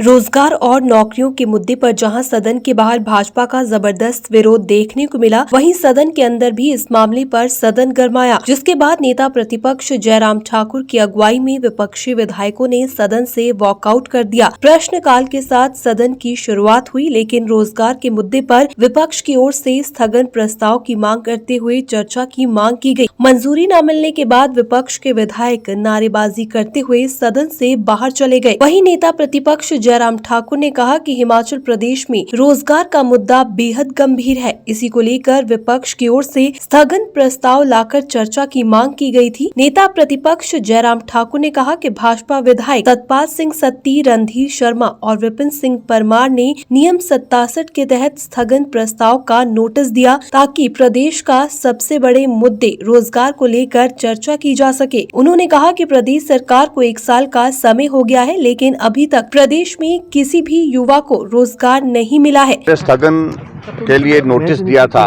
रोजगार और नौकरियों के मुद्दे पर जहां सदन के बाहर भाजपा का जबरदस्त विरोध देखने को मिला, वहीं सदन के अंदर भी इस मामले पर सदन गरमाया, जिसके बाद नेता प्रतिपक्ष जयराम ठाकुर की अगुवाई में विपक्षी विधायकों ने सदन से वॉकआउट कर दिया। प्रश्नकाल के साथ सदन की शुरुआत हुई, लेकिन रोजगार के मुद्दे पर विपक्ष की ओर से स्थगन प्रस्ताव की मांग करते हुए चर्चा की मांग की गई। मंजूरी न मिलने के बाद विपक्ष के विधायक नारेबाजी करते हुए सदन से बाहर चले गए। वहीं नेता प्रतिपक्ष जयराम ठाकुर ने कहा कि हिमाचल प्रदेश में रोजगार का मुद्दा बेहद गंभीर है। इसी को लेकर विपक्ष की ओर से स्थगन प्रस्ताव लाकर चर्चा की मांग की गई थी। नेता प्रतिपक्ष जयराम ठाकुर ने कहा कि भाजपा विधायक सतपाल सिंह सत्ती, रणधीर शर्मा और विपिन सिंह परमार ने नियम 67 के तहत स्थगन प्रस्ताव का नोटिस दिया, ताकि प्रदेश का सबसे बड़े मुद्दे रोजगार को लेकर चर्चा की जा सके। उन्होंने कहा कि प्रदेश सरकार को 1 साल का समय हो गया है, लेकिन अभी तक प्रदेश में किसी भी युवा को रोजगार नहीं मिला है। स्थगन के लिए नोटिस दिया था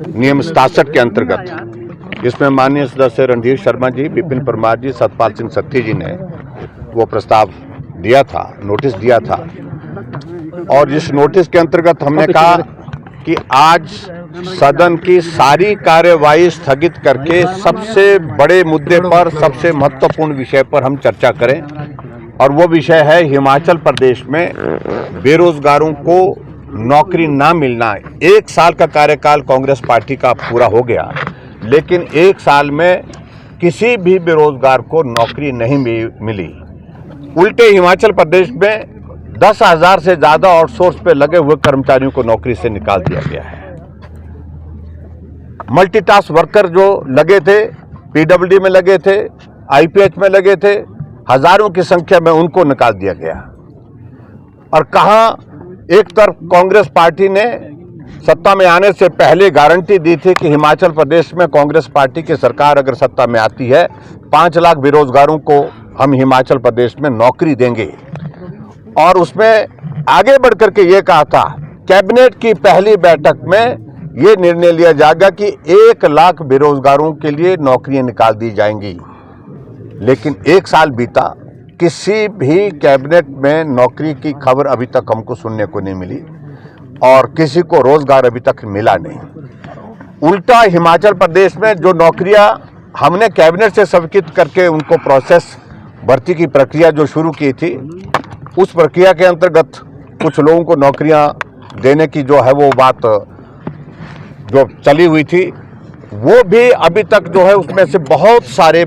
नियम 67 के अंतर्गत। इसमें माननीय सदस्य रणधीर शर्मा जी, विपिन परमार जी, सतपाल सिंह सत्ती जी ने वो प्रस्ताव दिया था, नोटिस दिया था। और इस नोटिस के अंतर्गत हमने कहा कि आज सदन की सारी कार्यवाही स्थगित करके सबसे बड़े मुद्दे पर, सबसे महत्वपूर्ण विषय पर हम चर्चा करें, और वो विषय है हिमाचल प्रदेश में बेरोजगारों को नौकरी ना मिलना। 1 साल का कार्यकाल कांग्रेस पार्टी का पूरा हो गया, लेकिन 1 साल में किसी भी बेरोजगार को नौकरी नहीं मिली। उल्टे हिमाचल प्रदेश में 10,000 से ज्यादा आउटसोर्स पे लगे हुए कर्मचारियों को नौकरी से निकाल दिया गया है। मल्टीटास्क वर्कर जो लगे थे, पीडब्ल्यूडी में लगे थे, आईपीएच में लगे थे, हजारों की संख्या में उनको निकाल दिया गया। और कहां एक तरफ कांग्रेस पार्टी ने सत्ता में आने से पहले गारंटी दी थी कि हिमाचल प्रदेश में कांग्रेस पार्टी की सरकार अगर सत्ता में आती है, 5 लाख बेरोजगारों को हम हिमाचल प्रदेश में नौकरी देंगे। और उसमें आगे बढ़कर के ये कहा था, कैबिनेट की पहली बैठक में ये निर्णय लिया जाएगा कि 1 लाख बेरोजगारों के लिए नौकरियां निकाल दी जाएंगी। लेकिन 1 साल बीता, किसी भी कैबिनेट में नौकरी की खबर अभी तक हमको सुनने को नहीं मिली और किसी को रोजगार अभी तक मिला नहीं। उल्टा हिमाचल प्रदेश में जो नौकरियां हमने कैबिनेट से स्वीकृत करके उनको प्रोसेस, भर्ती की प्रक्रिया जो शुरू की थी, उस प्रक्रिया के अंतर्गत कुछ लोगों को नौकरियां देने की जो है वो बात जो चली हुई थी, वो भी अभी तक जो है उसमें से बहुत सारे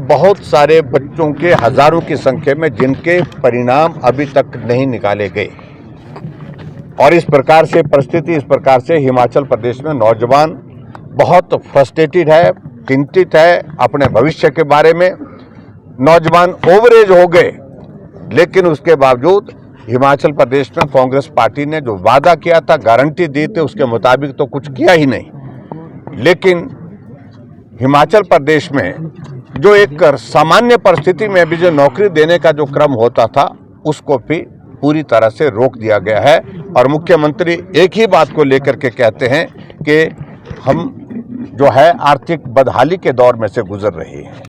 बच्चों के हजारों की संख्या में जिनके परिणाम अभी तक नहीं निकाले गए। और इस प्रकार से परिस्थिति, इस प्रकार से हिमाचल प्रदेश में नौजवान बहुत फ्रस्ट्रेटेड है, चिंतित है अपने भविष्य के बारे में। नौजवान ओवरेज हो गए, लेकिन उसके बावजूद हिमाचल प्रदेश में कांग्रेस पार्टी ने जो वादा किया था, गारंटी दी थी, उसके मुताबिक तो कुछ किया ही नहीं। लेकिन हिमाचल प्रदेश में जो एक सामान्य परिस्थिति में भी जो नौकरी देने का जो क्रम होता था, उसको भी पूरी तरह से रोक दिया गया है। और मुख्यमंत्री एक ही बात को लेकर के कहते हैं कि हम जो है आर्थिक बदहाली के दौर में से गुजर रहे हैं।